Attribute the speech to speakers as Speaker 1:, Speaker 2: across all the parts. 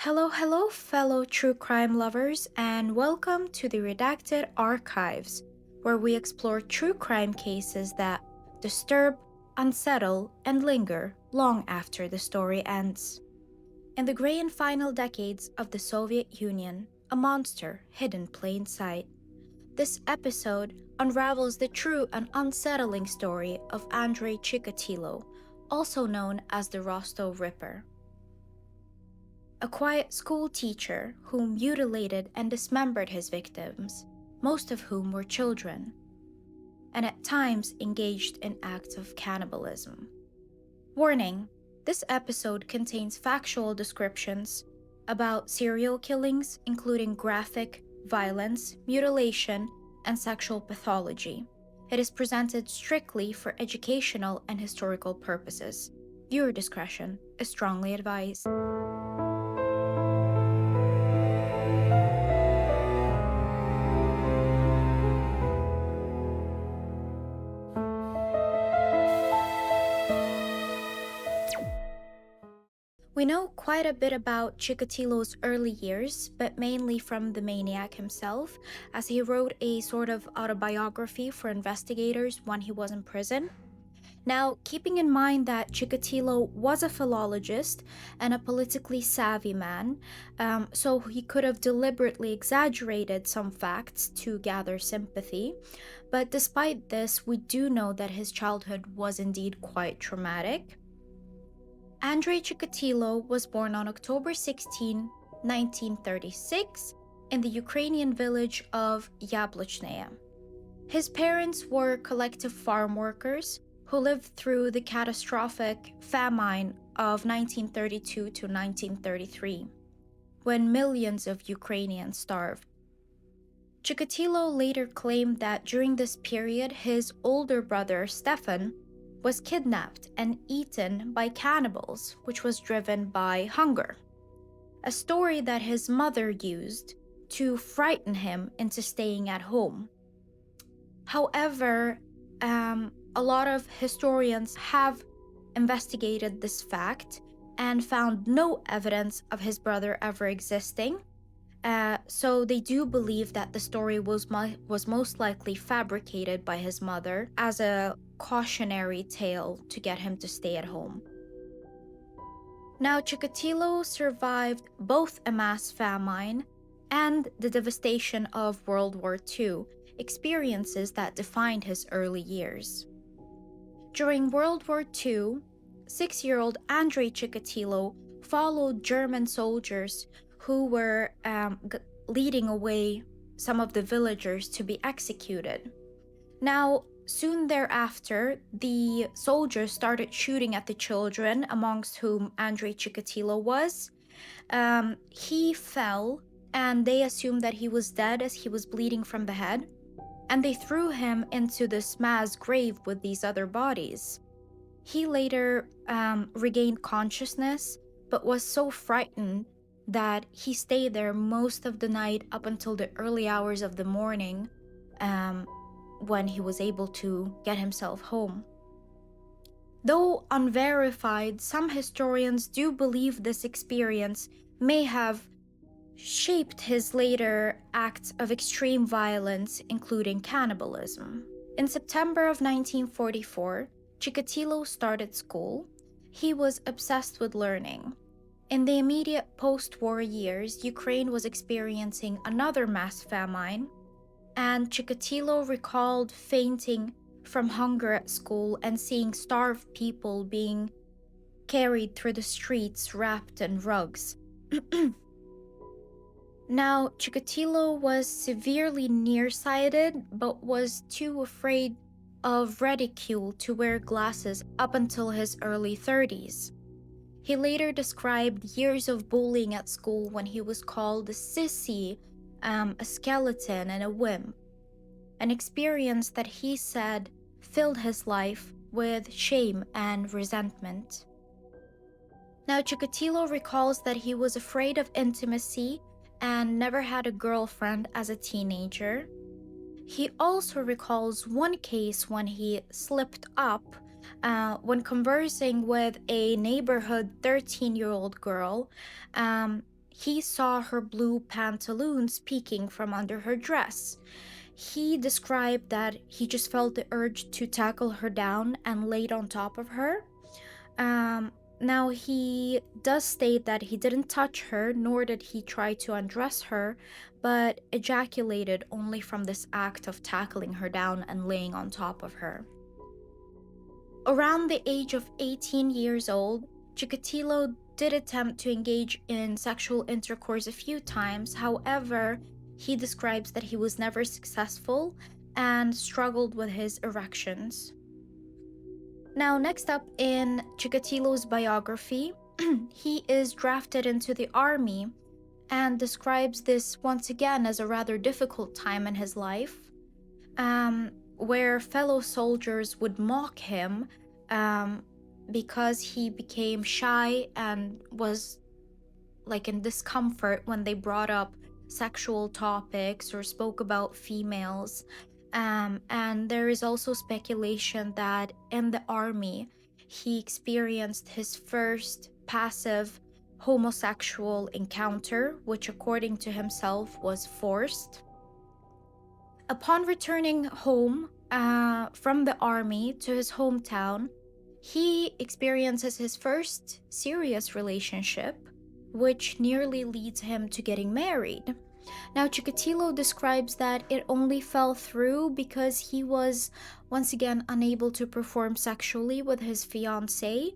Speaker 1: Hello, fellow true crime lovers, and welcome to the Redacted Archives, where we explore true crime cases that disturb, unsettle, and linger long after the story ends. In the gray and final decades of the Soviet Union, a monster hid in plain sight. This episode unravels the true and unsettling story of Andrey Chikatilo, also known as the Rostov Ripper. A quiet school teacher who mutilated and dismembered his victims, most of whom were children, and at times engaged in acts of cannibalism. Warning: this episode contains factual descriptions about serial killings, including graphic violence, mutilation, and sexual pathology. It is presented strictly for educational and historical purposes. Viewer discretion is strongly advised. We know quite a bit about Chikatilo's early years, but mainly from the maniac himself, as he wrote a sort of autobiography for investigators when he was in prison. Now, keeping in mind that Chikatilo was a philologist and a politically savvy man, so he could have deliberately exaggerated some facts to gather sympathy. But despite this, we do know that his childhood was indeed quite traumatic. Andrey Chikatilo was born on October 16, 1936, in the Ukrainian village of Yablochnaya. His parents were collective farm workers who lived through the catastrophic famine of 1932 to 1933, when millions of Ukrainians starved. Chikatilo later claimed that during this period, his older brother, Stefan, was kidnapped and eaten by cannibals, which was driven by hunger. A story that his mother used to frighten him into staying at home. However, a lot of historians have investigated this fact and found no evidence of his brother ever existing. So they do believe that the story was most likely fabricated by his mother as a cautionary tale to get him to stay at home. Now, Chikatilo survived both a mass famine and the devastation of World War II, experiences that defined his early years. During World War II, 6-year-old Andrey Chikatilo followed German soldiers who were leading away some of the villagers to be executed. Now, soon thereafter, the soldiers started shooting at the children, amongst whom Andrey Chikatilo was. He fell, and they assumed that he was dead as he was bleeding from the head, and they threw him into this mass grave with these other bodies. He later regained consciousness, but was so frightened that he stayed there most of the night up until the early hours of the morning, when he was able to get himself home. Though unverified, some historians do believe this experience may have shaped his later acts of extreme violence, including cannibalism. In September of 1944, Chikatilo started school. He was obsessed with learning. In the immediate post-war years, Ukraine was experiencing another mass famine, and Chikatilo recalled fainting from hunger at school and seeing starved people being carried through the streets wrapped in rugs. Now, Chikatilo was severely nearsighted, but was too afraid of ridicule to wear glasses up until his early 30s. He later described years of bullying at school when he was called a sissy, a skeleton, and a wimp. An experience that he said filled his life with shame and resentment. Now, Chikatilo recalls that he was afraid of intimacy and never had a girlfriend as a teenager. He also recalls one case when he slipped up when conversing with a neighborhood 13-year-old girl he saw her blue pantaloons peeking from under her dress. He described that he just felt the urge to tackle her down and laid on top of her. Um, Now, he does state that he didn't touch her, nor did he try to undress her, but ejaculated only from this act of tackling her down and laying on top of her. Around the age of 18 years old, Chikatilo did attempt to engage in sexual intercourse a few times. However, he describes that he was never successful and struggled with his erections. Now, next up in Chikatilo's biography, he is drafted into the army and describes this once again as a rather difficult time in his life, where fellow soldiers would mock him um, because he became shy and was like in discomfort when they brought up sexual topics or spoke about females. And there is also speculation that in the army, he experienced his first passive homosexual encounter, which, according to himself, was forced. Upon returning home from the army to his hometown, he experiences his first serious relationship, which nearly leads him to getting married. Now, Chikatilo describes that it only fell through because he was once again unable to perform sexually with his fiancée,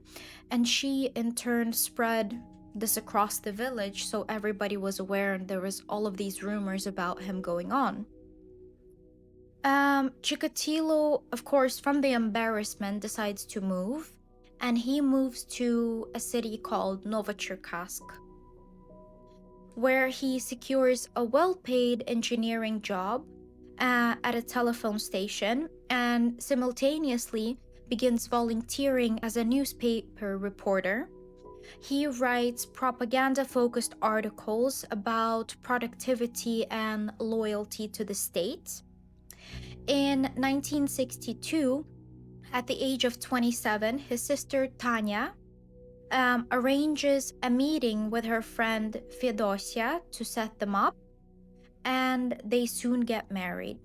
Speaker 1: and she in turn spread this across the village, so everybody was aware and there was all of these rumors about him going on. Chikatilo, of course, from the embarrassment, decides to move, and he moves to a city called Novocherkassk, where he secures a well-paid engineering job at a telephone station and simultaneously begins volunteering as a newspaper reporter. He writes propaganda-focused articles about productivity and loyalty to the state. In 1962, at the age of 27, his sister Tanya arranges a meeting with her friend Fedosia to set them up, and they soon get married.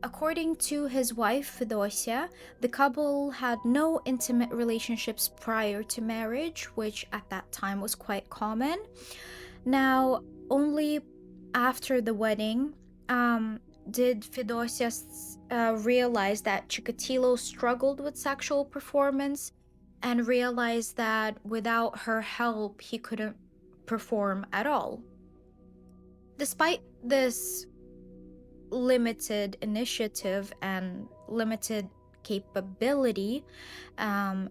Speaker 1: According to his wife Fedosia, the couple had no intimate relationships prior to marriage, which at that time was quite common. Now, only after the wedding did Fedosia realize that Chikatilo struggled with sexual performance and realized that without her help, he couldn't perform at all. Despite this limited initiative and limited capability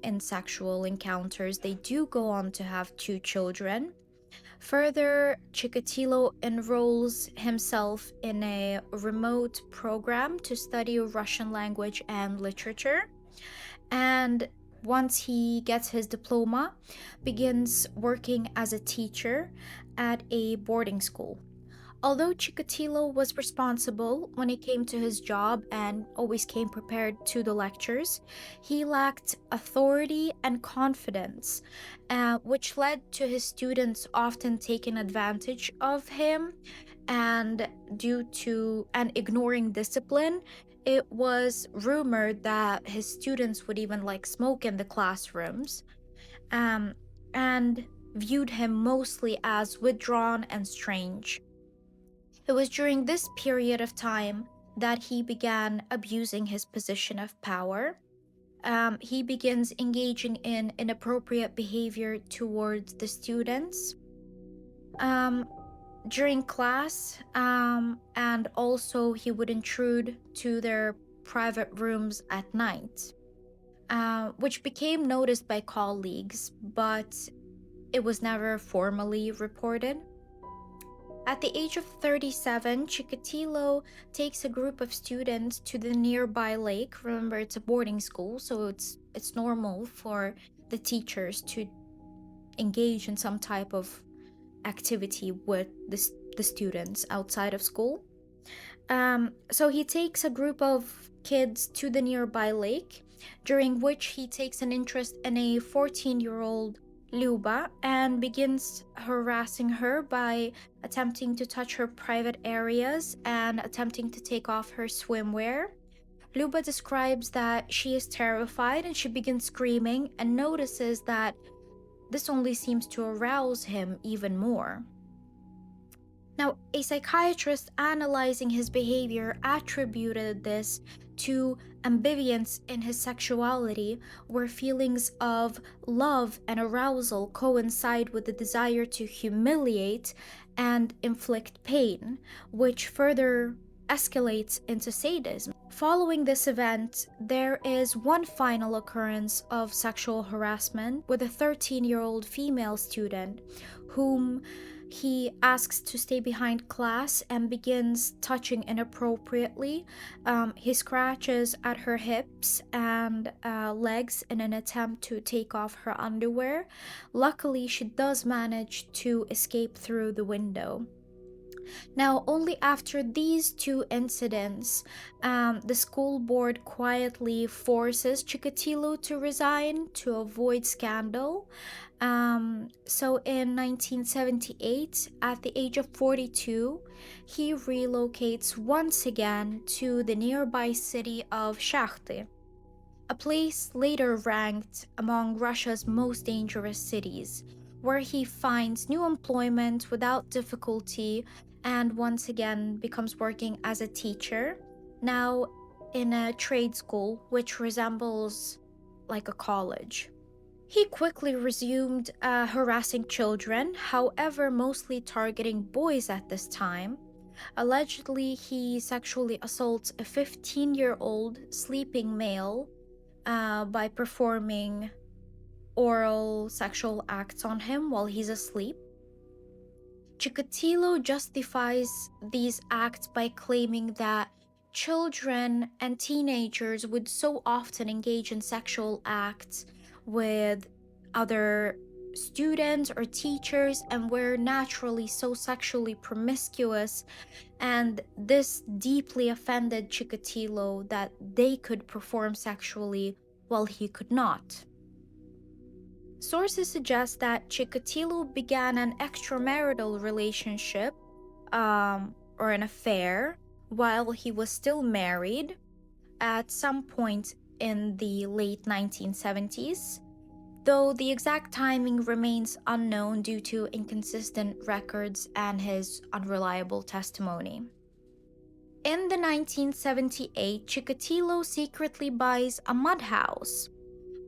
Speaker 1: in sexual encounters, they do go on to have 2 children. Further, Chikatilo enrolls himself in a remote program to study Russian language and literature, and once he gets his diploma, begins working as a teacher at a boarding school. Although Chikatilo was responsible when it came to his job and always came prepared to the lectures, he lacked authority and confidence, which led to his students often taking advantage of him, and due to ignoring discipline, it was rumored that his students would even smoke in the classrooms, and viewed him mostly as withdrawn and strange. It was during this period of time that he began abusing his position of power. He begins engaging in inappropriate behavior towards the students during class, and also he would intrude to their private rooms at night, which became noticed by colleagues, but it was never formally reported. At the age of 37, Chikatilo takes a group of students to the nearby lake. Remember, it's a boarding school, so it's normal for the teachers to engage in some type of activity with the students outside of school. So he takes a group of kids to the nearby lake, during which he takes an interest in a 14-year-old Luba and begins harassing her by attempting to touch her private areas and attempting to take off her swimwear. Luba describes that she is terrified and she begins screaming and notices that this only seems to arouse him even more. Now, a psychiatrist analyzing his behavior attributed this to ambivalence in his sexuality, where feelings of love and arousal coincide with the desire to humiliate and inflict pain, which further escalates into sadism. Following this event, there is one final occurrence of sexual harassment with a 13-year-old female student whom he asks to stay behind class and begins touching inappropriately. He scratches at her hips and legs in an attempt to take off her underwear. Luckily, she does manage to escape through the window. Now, only after these two incidents, the school board quietly forces Chikatilo to resign to avoid scandal. So in 1978, at the age of 42, he relocates once again to the nearby city of Shakhty, a place later ranked among Russia's most dangerous cities, where he finds new employment without difficulty and once again becomes working as a teacher, now in a trade school which resembles like a college. He quickly resumed harassing children, however, mostly targeting boys at this time. Allegedly, he sexually assaults a 15-year-old sleeping male by performing oral sexual acts on him while he's asleep. Chikatilo justifies these acts by claiming that children and teenagers would so often engage in sexual acts with other students or teachers and were naturally so sexually promiscuous, and this deeply offended Chikatilo that they could perform sexually while he could not. Sources suggest that Chikatilo began an extramarital relationship or an affair while he was still married at some point in the late 1970s, though the exact timing remains unknown due to inconsistent records and his unreliable testimony. In the 1978, Chikatilo secretly buys a mud house,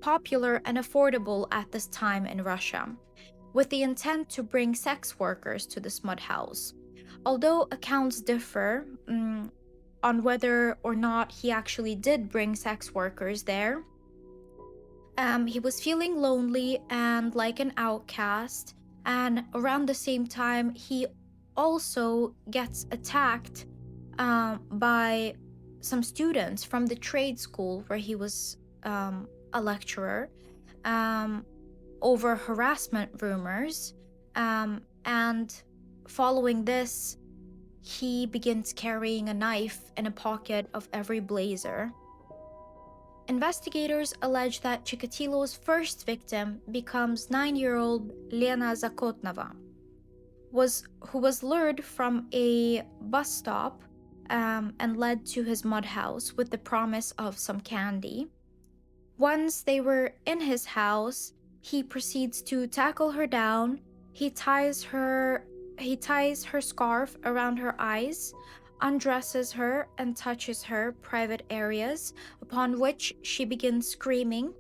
Speaker 1: popular and affordable at this time in Russia, with the intent to bring sex workers to this mud house. Although accounts differ on whether or not he actually did bring sex workers there, he was feeling lonely and like an outcast, and around the same time, he also gets attacked by some students from the trade school where he was a lecturer over harassment rumors. And following this, he begins carrying a knife in a pocket of every blazer. Investigators allege that Chikatilo's first victim becomes 9-year-old Lena Zakotnova, who was lured from a bus stop and led to his mud house with the promise of some candy. Once they were in his house, he proceeds to tackle her down. He ties her scarf around her eyes, undresses her, and touches her private areas, upon which she begins screaming.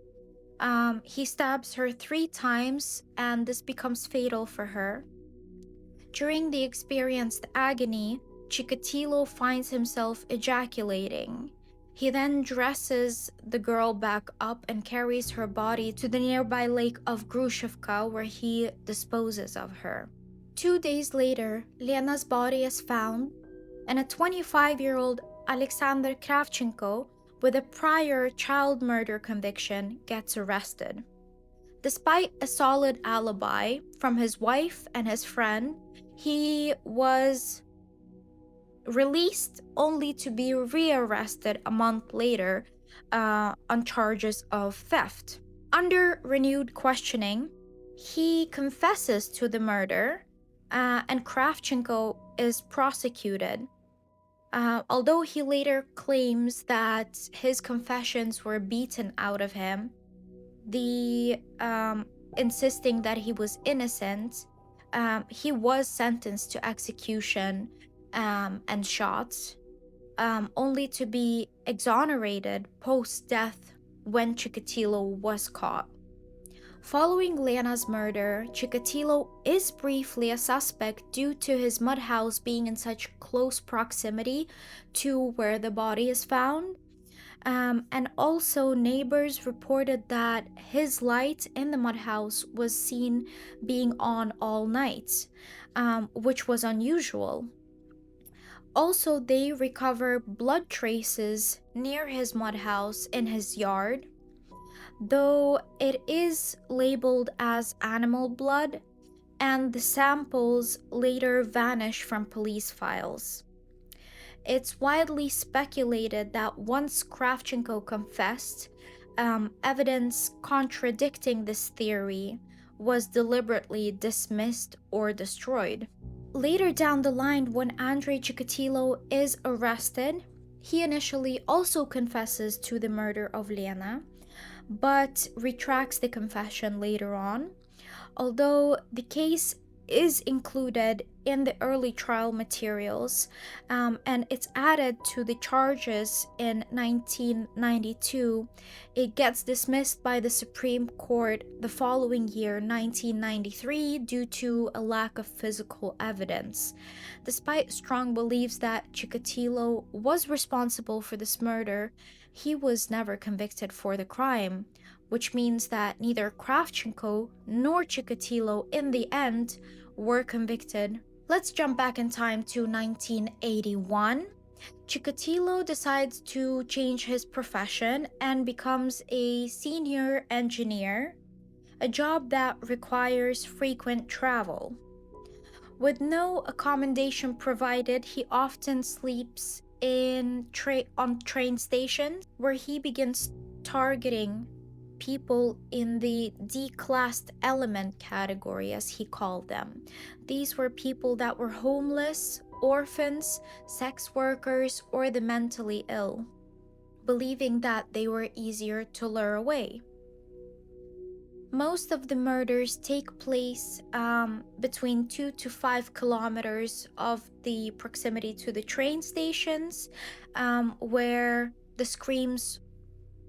Speaker 1: He stabs her 3 times, and this becomes fatal for her. During the experienced agony, Chikatilo finds himself ejaculating. He then dresses the girl back up and carries her body to the nearby lake of Grushevka, where he disposes of her. 2 days later, Lena's body is found, and a 25-year-old Alexander Kravchenko, with a prior child murder conviction, gets arrested. Despite a solid alibi from his wife and his friend, he was released only to be rearrested a month later on charges of theft. Under renewed questioning, He confesses to the murder, and Kravchenko is prosecuted. Although he later claims that his confessions were beaten out of him, the insisting that he was innocent, he was sentenced to execution and shot, only to be exonerated post-death when Chikatilo was caught. Following Lena's murder, Chikatilo is briefly a suspect due to his mud house being in such close proximity to where the body is found. And also, neighbors reported that his light in the mud house was seen being on all night, which was unusual. Also, they recover blood traces near his mud house in his yard, though it is labeled as animal blood, and the samples later vanish from police files. It's widely speculated that once Kravchenko confessed, evidence contradicting this theory was deliberately dismissed or destroyed. Later down the line, when Andrey Chikatilo is arrested, he initially also confesses to the murder of Lena, but retracts the confession later on. Although the case is included in the early trial materials, and it's added to the charges in 1992, it gets dismissed by the Supreme Court the following year, 1993, due to a lack of physical evidence. Despite strong beliefs that Chikatilo was responsible for this murder, he was never convicted for the crime, which means that neither Kravchenko nor Chikatilo in the end were convicted. Let's jump back in time to 1981. Chikatilo decides to change his profession and becomes a senior engineer, a job that requires frequent travel. With no accommodation provided, he often sleeps on train stations, where he begins targeting people in the declassed element category, as he called them. These were people that were homeless, orphans, sex workers, or the mentally ill, believing that they were easier to lure away. Most of the murders take place between 2 to 5 kilometers of the proximity to the train stations, where the screams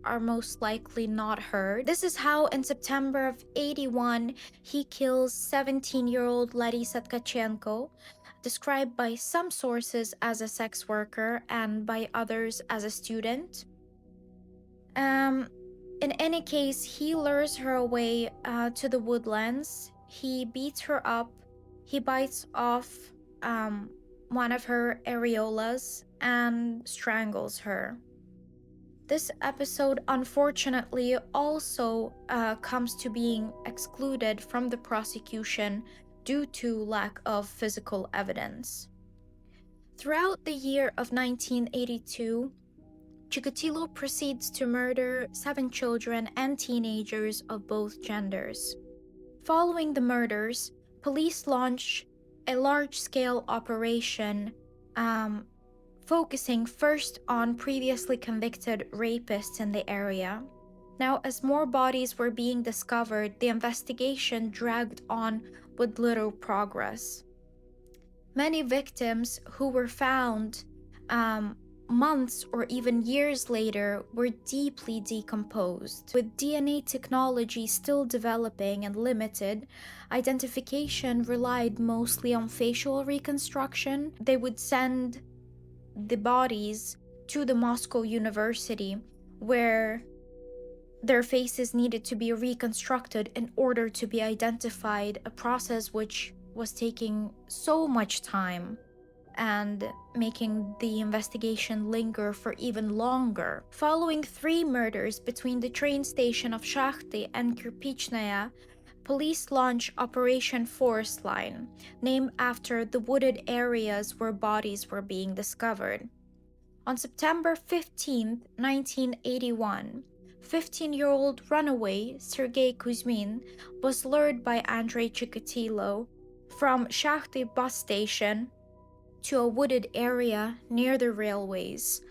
Speaker 1: are most likely not heard. This is how in September of 81, he kills 17-year-old Larisa Tkachenko, described by some sources as a sex worker and by others as a student. In any case, he lures her away to the woodlands. He beats her up. He bites off one of her areolas and strangles her. This episode, unfortunately, also comes to being excluded from the prosecution due to lack of physical evidence. Throughout the year of 1982, Chikatilo proceeds to murder 7 children and teenagers of both genders. Following the murders, police launch a large-scale operation focusing first on previously convicted rapists in the area. Now, as more bodies were being discovered, the investigation dragged on with little progress. Many victims who were found months or even years later were deeply decomposed. With DNA technology still developing and limited, identification relied mostly on facial reconstruction. They would send the bodies to the Moscow University, where their faces needed to be reconstructed in order to be identified, a process which was taking so much time and making the investigation linger for even longer. Following 3 murders between the train station of Shakhty and Kirpichnaya, police launch Operation Forest Line, named after the wooded areas where bodies were being discovered. On September 15, 1981, 15-year-old runaway Sergei Kuzmin was lured by Andrey Chikatilo from Shahty bus station to a wooded area near the railways.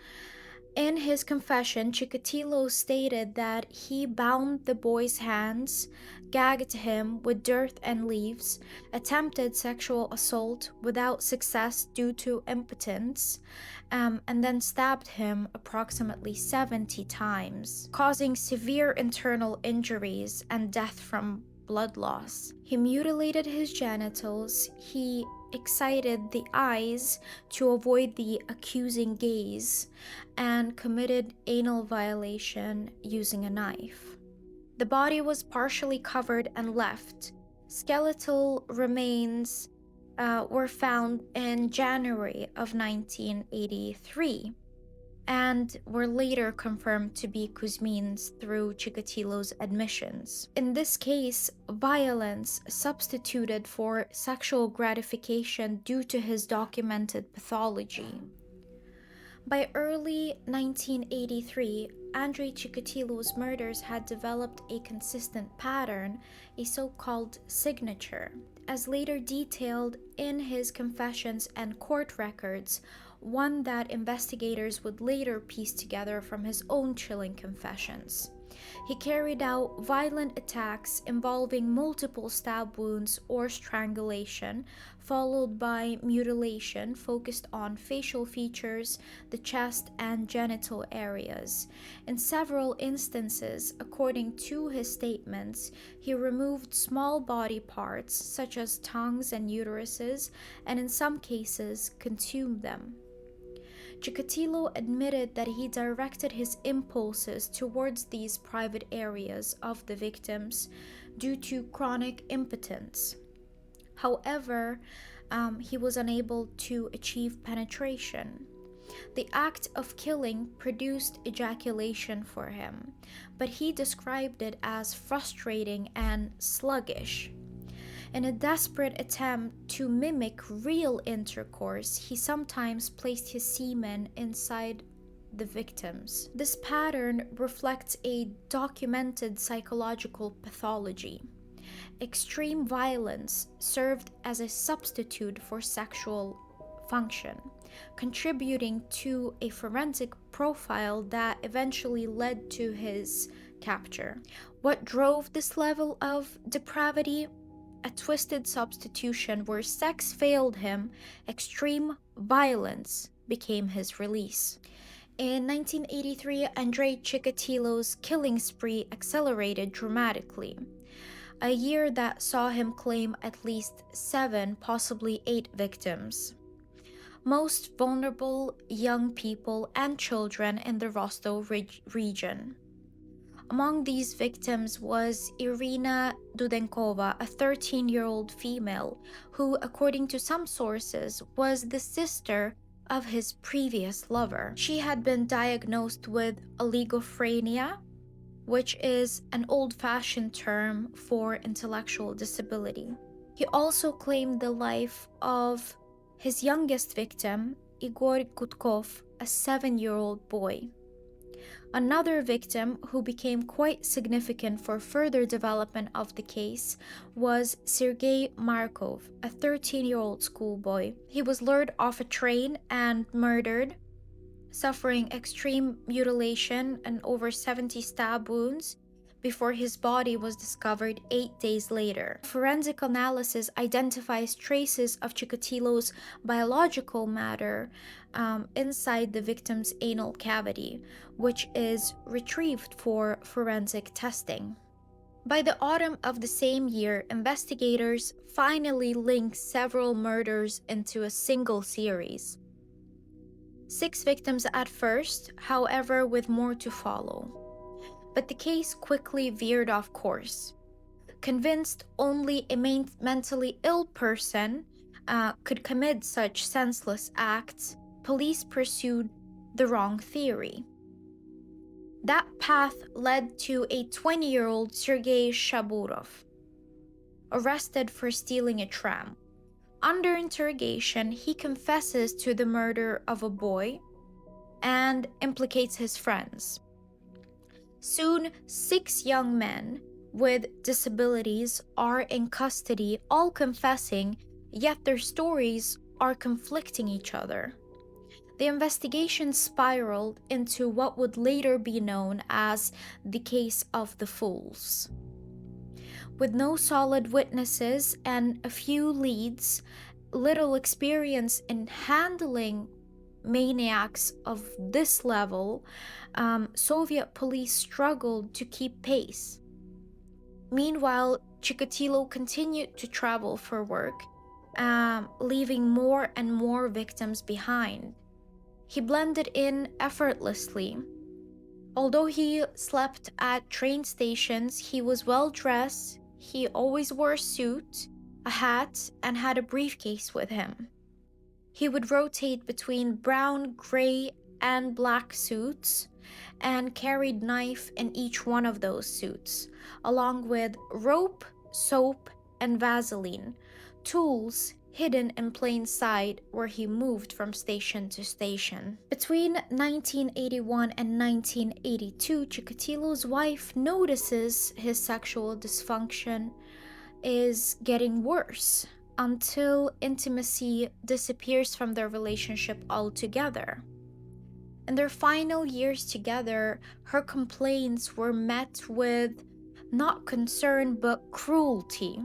Speaker 1: In his confession, Chikatilo stated that he bound the boy's hands, gagged him with dirt and leaves, attempted sexual assault without success due to impotence, and then stabbed him approximately 70 times, causing severe internal injuries and death from blood loss. He mutilated his genitals, he excited the eyes to avoid the accusing gaze, and committed anal violation using a knife. The body was partially covered and left. Skeletal remains were found in January of 1983 and were later confirmed to be Kuzmin's through Chikatilo's admissions. In this case, violence substituted for sexual gratification due to his documented pathology. By early 1983, Andrey Chikatilo's murders had developed a consistent pattern, a so-called signature. As later detailed in his confessions and court records, one that investigators would later piece together from his own chilling confessions. He carried out violent attacks involving multiple stab wounds or strangulation, followed by mutilation focused on facial features, the chest, and genital areas. In several instances, according to his statements, he removed small body parts such as tongues and uteruses, and in some cases, consumed them. Chikatilo admitted that he directed his impulses towards these private areas of the victims due to chronic impotence. However, he was unable to achieve penetration. The act of killing produced ejaculation for him, but he described it as frustrating and sluggish. In a desperate attempt to mimic real intercourse, he sometimes placed his semen inside the victims. This pattern reflects a documented psychological pathology. Extreme violence served as a substitute for sexual function, contributing to a forensic profile that eventually led to his capture. What drove this level of depravity? A twisted substitution where sex failed him, extreme violence became his release. In 1983, Andrey Chikatilo's killing spree accelerated dramatically, a year that saw him claim at least 7, possibly 8 victims. Most vulnerable young people and children in the Rostov region. Among these victims was Irina Dudenkova, a 13-year-old female who, according to some sources, was the sister of his previous lover. She had been diagnosed with oligophrenia, which is an old-fashioned term for intellectual disability. He also claimed the life of his youngest victim, Igor Gutkov, a 7-year-old boy. Another victim who became quite significant for further development of the case was Sergei Markov, a 13-year-old schoolboy. He was lured off a train and murdered, suffering extreme mutilation and over 70 stab wounds before his body was discovered 8 days later. Forensic analysis identifies traces of Chikatilo's biological matter inside the victim's anal cavity, which is retrieved for forensic testing. By the autumn of the same year, investigators finally linked several murders into a single series. 6 victims at first, however, with more to follow. But the case quickly veered off course. Convinced only a mentally ill person could commit such senseless acts, police pursued the wrong theory. That path led to a 20-year-old Sergei Shaburov, arrested for stealing a tram. Under interrogation, he confesses to the murder of a boy and implicates his friends. Soon, 6 young men with disabilities are in custody, all confessing, yet their stories are conflicting each other. The investigation spiraled into what would later be known as the case of the fools. With no solid witnesses and a few leads, little experience in handling maniacs of this level, Soviet police struggled to keep pace. Meanwhile, Chikatilo continued to travel for work, leaving more and more victims behind. He blended in effortlessly. Although he slept at train stations, he was well dressed, he always wore a suit, a hat, and had a briefcase with him. He would rotate between brown, gray, and black suits and carried knife in each one of those suits, along with rope, soap, and Vaseline, tools hidden in plain sight where he moved from station to station. Between 1981 and 1982, Chikatilo's wife notices his sexual dysfunction is getting worse until intimacy disappears from their relationship altogether. In their final years together, her complaints were met with not concern but cruelty.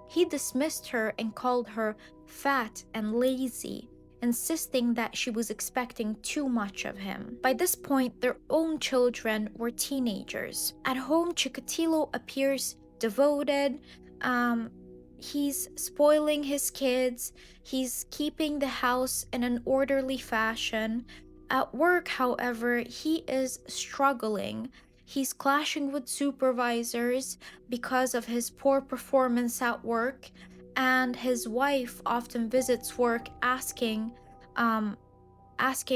Speaker 1: He dismissed her and called her fat and lazy, insisting that she was expecting too much of him. By this point, their own children were teenagers. At home, Chikatilo appears devoted. He's spoiling his kids. He's keeping the house in an orderly fashion. At work, however, he is struggling. He's clashing with supervisors because of his poor performance at work, and his wife often visits work asking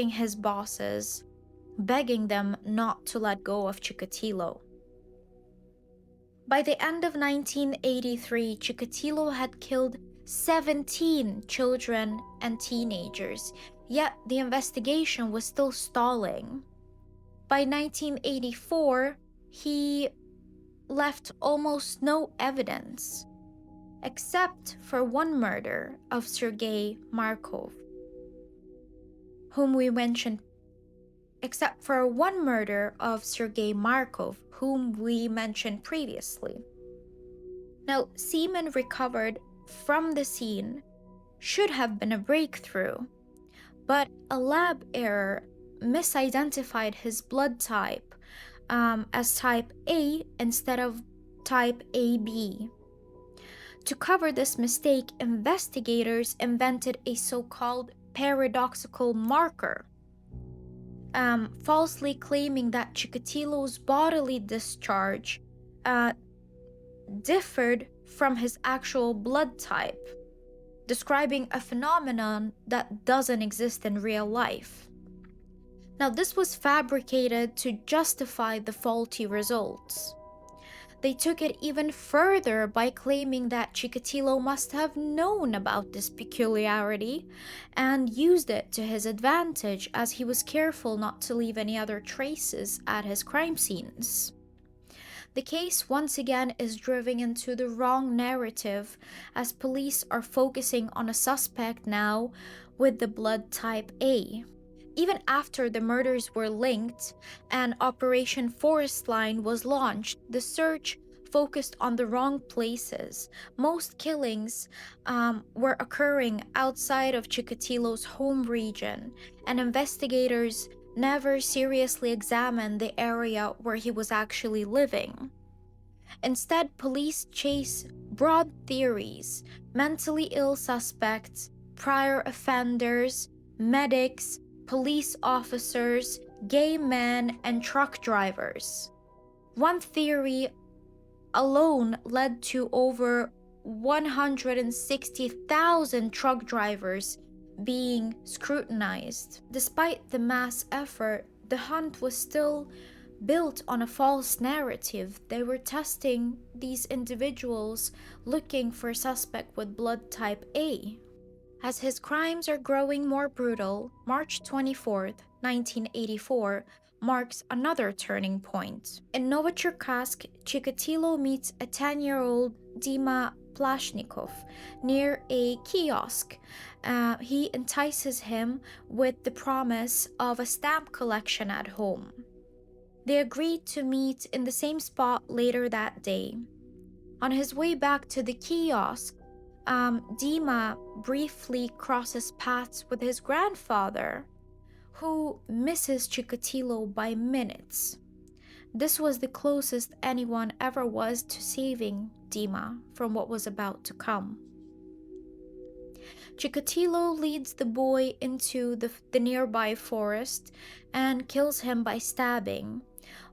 Speaker 1: his bosses, begging them not to let go of Chikatilo. By the end of 1983, Chikatilo had killed 17 children and teenagers, yet the investigation was still stalling. By 1984, he left almost no evidence, except for one murder of Sergei Markov, whom we mentioned previously. Now, semen recovered from the scene should have been a breakthrough, but a lab error misidentified his blood type as type A instead of type AB. To cover this mistake, investigators invented a so-called paradoxical marker, falsely claiming that Chikatilo's bodily discharge differed from his actual blood type, describing a phenomenon that doesn't exist in real life. Now, this was fabricated to justify the faulty results. They took it even further by claiming that Chikatilo must have known about this peculiarity and used it to his advantage, as he was careful not to leave any other traces at his crime scenes. The case once again is driven into the wrong narrative, as police are focusing on a suspect now with the blood type A. Even after the murders were linked and Operation Forest Line was launched, the search focused on the wrong places. Most killings were occurring outside of Chikatilo's home region, and investigators never seriously examined the area where he was actually living. Instead, police chase broad theories: mentally ill suspects, prior offenders, medics, police officers, gay men, and truck drivers. One theory alone led to over 160,000 truck drivers being scrutinized. Despite the mass effort, the hunt was still built on a false narrative. They were testing these individuals looking for a suspect with blood type A. As his crimes are growing more brutal, March 24th, 1984, marks another turning point. In Novocherkassk, Chikatilo meets a 10-year-old Dima Plashnikov near a kiosk. He entices him with the promise of a stamp collection at home. They agreed to meet in the same spot later that day. On his way back to the kiosk, Dima briefly crosses paths with his grandfather, who misses Chikatilo by minutes. This was the closest anyone ever was to saving Dima from what was about to come. Chikatilo leads the boy into the nearby forest and kills him by stabbing,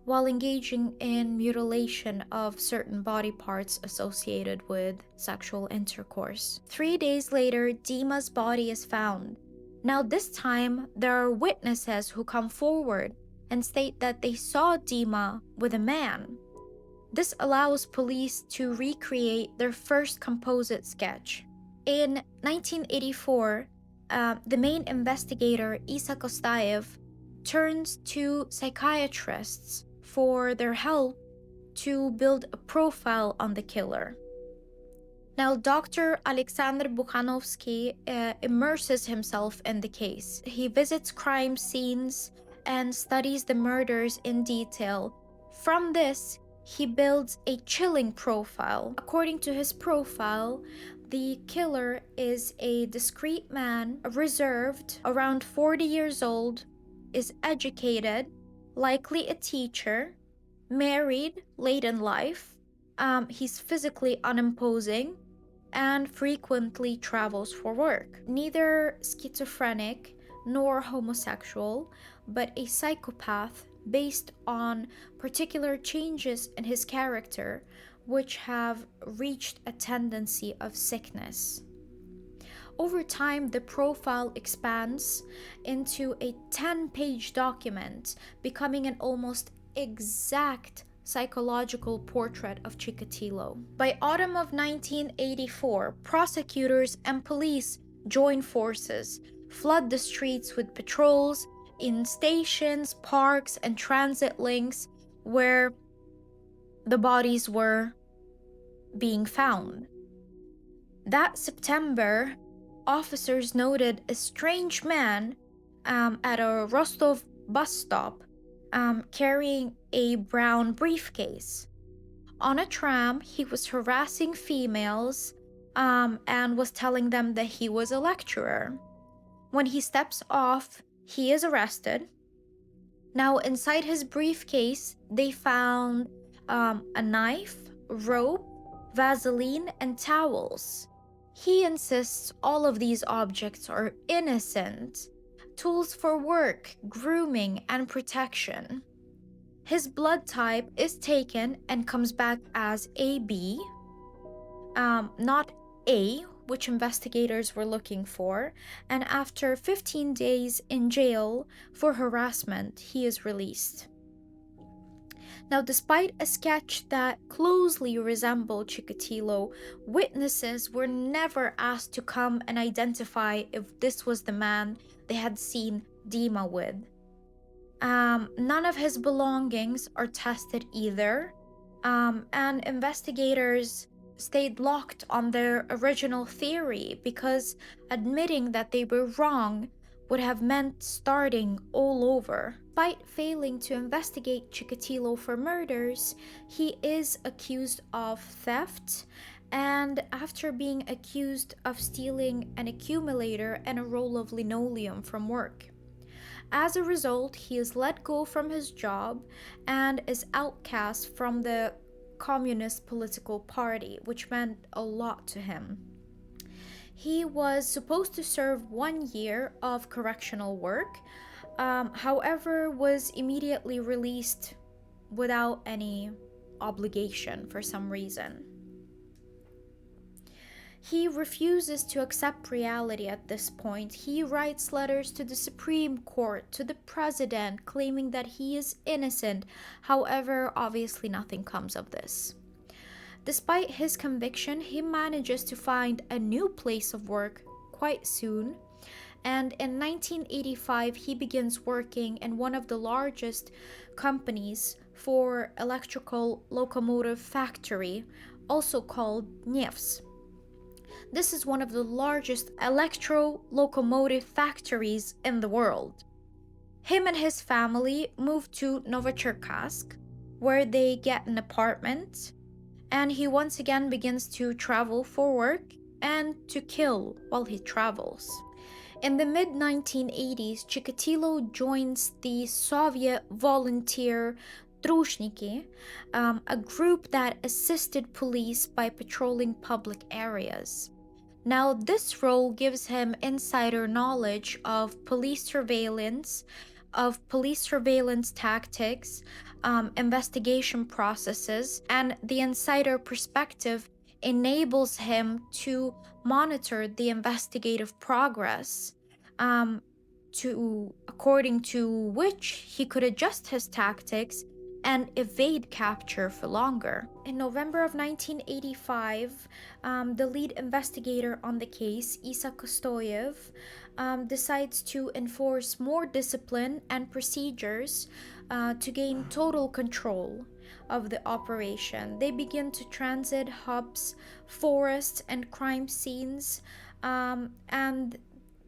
Speaker 1: while engaging in mutilation of certain body parts associated with sexual intercourse. 3 days later, Dima's body is found. Now this time, there are witnesses who come forward and state that they saw Dima with a man. This allows police to recreate their first composite sketch. In 1984, the main investigator, Isa Kostayev, turns to psychiatrists for their help to build a profile on the killer. Now, Dr. Alexander Bukhanovsky immerses himself in the case. He visits crime scenes and studies the murders in detail. From this, he builds a chilling profile. According to his profile, the killer is a discreet man, reserved, around 40 years old, is educated, likely a teacher, married late in life, he's physically unimposing, and frequently travels for work. Neither schizophrenic nor homosexual, but a psychopath based on particular changes in his character, which have reached a tendency of sickness. Over time, the profile expands into a 10-page document, becoming an almost exact psychological portrait of Chikatilo. By autumn of 1984, prosecutors and police join forces, flood the streets with patrols in stations, parks, and transit links where the bodies were being found. That September, officers noted a strange man at a Rostov bus stop carrying a brown briefcase. On a tram, he was harassing females and was telling them that he was a lecturer. When he steps off, he is arrested. Now, inside his briefcase, they found a knife, rope, Vaseline, and towels. He insists all of these objects are innocent, tools for work, grooming, and protection. His blood type is taken and comes back as AB, not A, which investigators were looking for, and after 15 days in jail for harassment, he is released. Now, despite a sketch that closely resembled Chikatilo, witnesses were never asked to come and identify if this was the man they had seen Dima with. None of his belongings are tested either, and investigators stayed locked on their original theory because admitting that they were wrong would have meant starting all over. Despite failing to investigate Chikatilo for murders, he is accused of theft, and after being accused of stealing an accumulator and a roll of linoleum from work. As a result, he is let go from his job and is outcast from the Communist political party, which meant a lot to him. He was supposed to serve 1 year of correctional work, however, was immediately released without any obligation for some reason. He refuses to accept reality at this point. He writes letters to the Supreme Court, to the president, claiming that he is innocent. However, obviously nothing comes of this. Despite his conviction, he manages to find a new place of work quite soon, And in 1985, he begins working in one of the largest companies for electrical locomotive factory, also called Nefs. This is one of the largest electro locomotive factories in the world. Him and his family moved to Novocherkassk, where they get an apartment, and he once again begins to travel for work and to kill while he travels. In the mid 1980s, Chikatilo joins the Soviet volunteer Trushniki, a group that assisted police by patrolling public areas. Now, this role gives him insider knowledge of police surveillance tactics, investigation processes, and the insider perspective enables him to monitor the investigative progress, according to which he could adjust his tactics and evade capture for longer. In November of 1985, the lead investigator on the case, Isa Kostoyev, decides to enforce more discipline and procedures to gain total control of the operation. They begin to transit hubs, forests, and crime scenes, and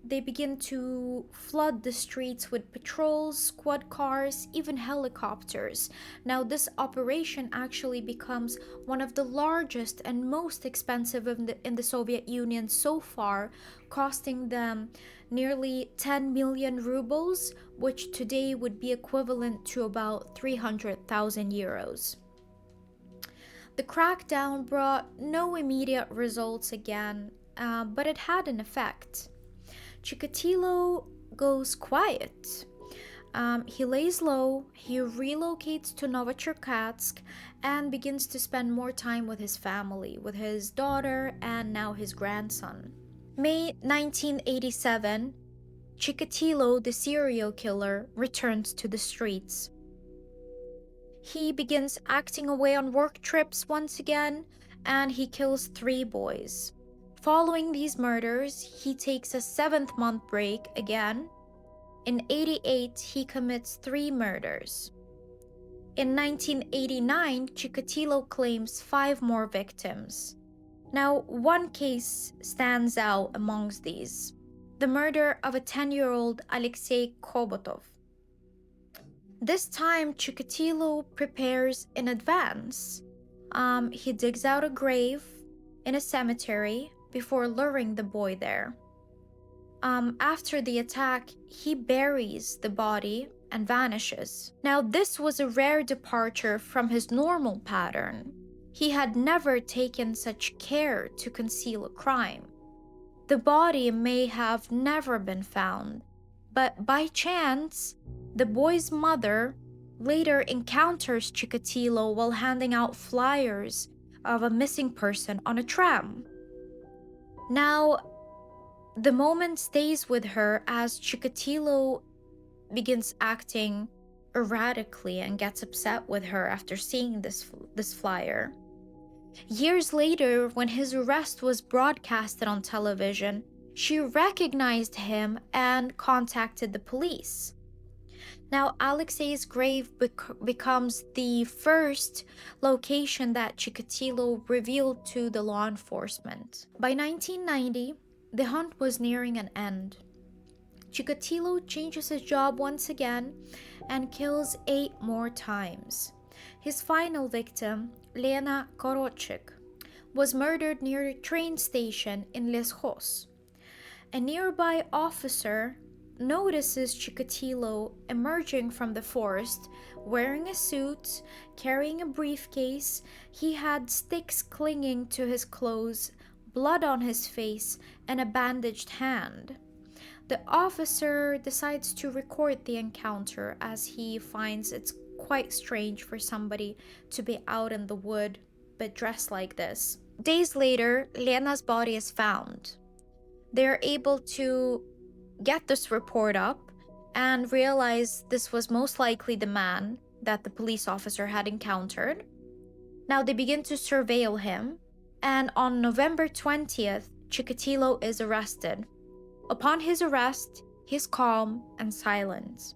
Speaker 1: they begin to flood the streets with patrols, squad cars, even helicopters. Now, this operation actually becomes one of the largest and most expensive in the Soviet Union so far, costing them nearly 10 million rubles, which today would be equivalent to about 300,000 euros. The crackdown brought no immediate results again, but it had an effect. Chikatilo goes quiet. He lays low, he relocates to Novocherkassk, and begins to spend more time with his family, with his daughter and now his grandson. May 1987, Chikatilo, the serial killer, returns to the streets. He begins acting away on work trips once again, and he kills 3 boys. Following these murders, he takes a 7th-month break again. In 1988, he commits 3 murders. In 1989, Chikatilo claims 5 more victims. Now, one case stands out amongst these: the murder of a 10-year-old Alexei Kobotov. This time, Chikatilo prepares in advance. He digs out a grave in a cemetery before luring the boy there. After the attack, he buries the body and vanishes. Now, this was a rare departure from his normal pattern. He had never taken such care to conceal a crime. The body may have never been found, but by chance, the boy's mother later encounters Chikatilo while handing out flyers of a missing person on a tram. Now, the moment stays with her as Chikatilo begins acting erratically and gets upset with her after seeing this flyer. Years later, when his arrest was broadcasted on television, she recognized him and contacted the police. Now, Alexei's grave becomes the first location that Chikatilo revealed to the law enforcement. By 1990, the hunt was nearing an end. Chikatilo changes his job once again and kills 8 more times. His final victim, Lena Korochik, was murdered near a train station in Leskos. A nearby officer notices Chikatilo emerging from the forest, wearing a suit, carrying a briefcase. He had sticks clinging to his clothes, blood on his face, and a bandaged hand. The officer decides to record the encounter as he finds it's quite strange for somebody to be out in the wood but dressed like this. Days later, Lena's body is found. They're able to get this report up and realize this was most likely the man that the police officer had encountered. Now they begin to surveil him, and on November 20th, Chikatilo is arrested. Upon his arrest, he's calm and silent.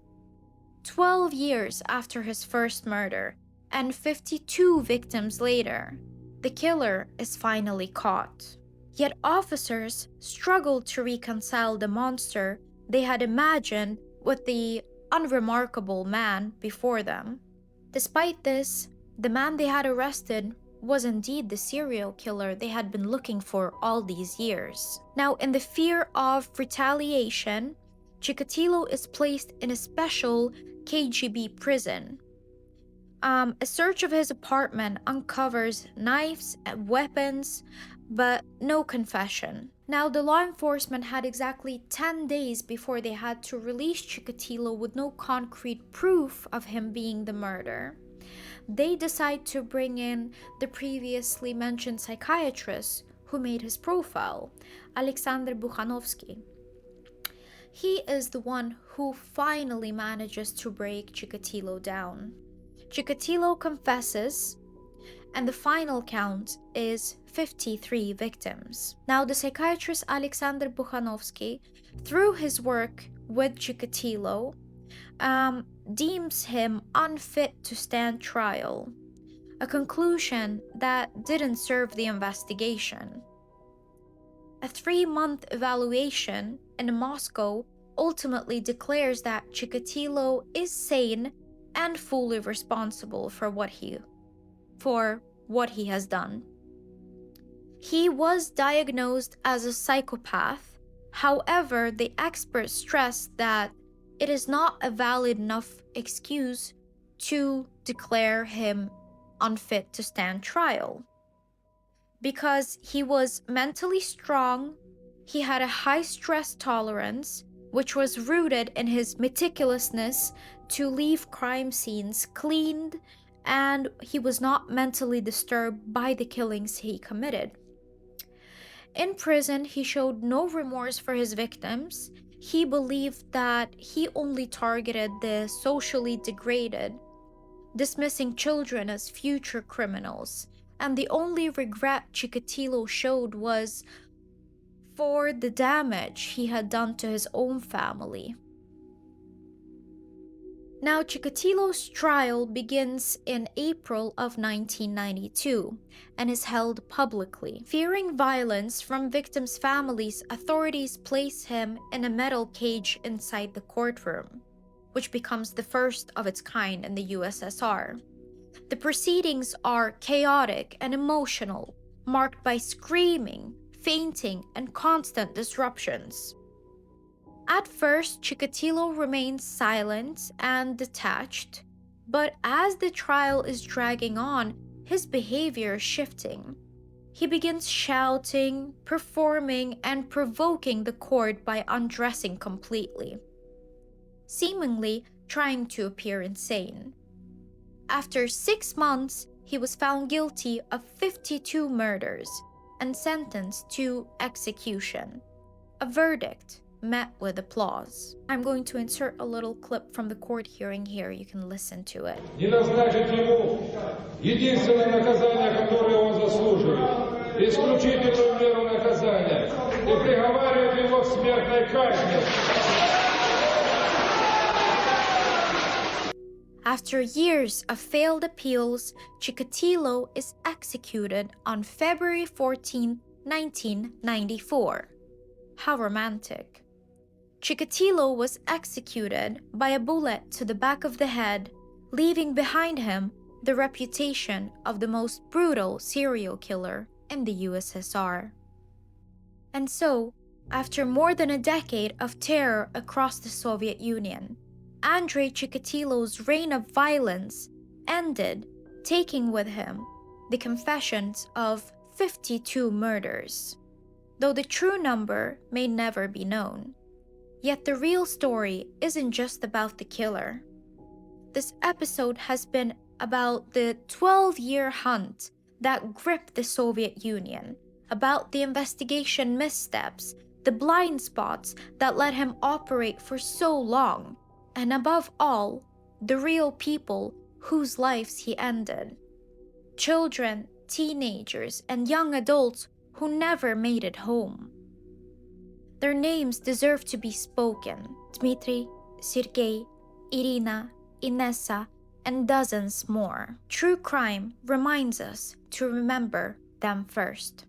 Speaker 1: 12 years after his first murder, and 52 victims later, the killer is finally caught. Yet officers struggled to reconcile the monster they had imagined with the unremarkable man before them. Despite this, the man they had arrested was indeed the serial killer they had been looking for all these years. Now, in the fear of retaliation, Chikatilo is placed in a special KGB prison. A search of his apartment uncovers knives and weapons, but no confession. Now, the law enforcement had exactly 10 days before they had to release Chikatilo with no concrete proof of him being the murderer. They decide to bring in the previously mentioned psychiatrist who made his profile, Alexander Bukhanovsky. He is the one who finally manages to break Chikatilo down. Chikatilo confesses, and the final count is 53 victims. Now, the psychiatrist Alexander Bukhanovsky, through his work with Chikatilo, deems him unfit to stand trial, a conclusion that didn't serve the investigation. A 3-month evaluation in Moscow ultimately declares that Chikatilo is sane and fully responsible for what he has done. He was diagnosed as a psychopath. However, the experts stressed that it is not a valid enough excuse to declare him unfit to stand trial. Because he was mentally strong, he had a high stress tolerance, which was rooted in his meticulousness to leave crime scenes cleaned, and he was not mentally disturbed by the killings he committed. In prison, he showed no remorse for his victims. He believed that he only targeted the socially degraded, dismissing children as future criminals, and the only regret Chikatilo showed was for the damage he had done to his own family. Now, Chikatilo's trial begins in April of 1992 and is held publicly. Fearing violence from victims' families, authorities place him in a metal cage inside the courtroom, which becomes the first of its kind in the USSR. The proceedings are chaotic and emotional, marked by screaming, fainting, and constant disruptions. At first, Chikatilo remains silent and detached, but as the trial is dragging on, his behavior is shifting. He begins shouting, performing, and provoking the court by undressing completely, seemingly trying to appear insane. After 6 months, he was found guilty of 52 murders and sentenced to execution. A verdict met with applause. I'm going to insert a little clip from the court hearing here. You can listen to it.
Speaker 2: Не назначить ему единственное наказание, которое он заслуживает, исключительную меру наказания, и приговаривать его к смертной казни.
Speaker 1: After years of failed appeals, Chikatilo is executed on February 14, 1994. How romantic. Chikatilo was executed by a bullet to the back of the head, leaving behind him the reputation of the most brutal serial killer in the USSR. And so, after more than a decade of terror across the Soviet Union, Andrey Chikatilo's reign of violence ended, taking with him the confessions of 52 murders, though the true number may never be known. Yet the real story isn't just about the killer. This episode has been about the 12-year hunt that gripped the Soviet Union, about the investigation missteps, the blind spots that let him operate for so long, and above all, the real people whose lives he ended. Children, teenagers, and young adults who never made it home. Their names deserve to be spoken. Dmitry, Sergei, Irina, Inessa, and dozens more. True crime reminds us to remember them first.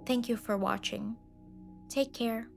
Speaker 1: Thank you for watching. Take care.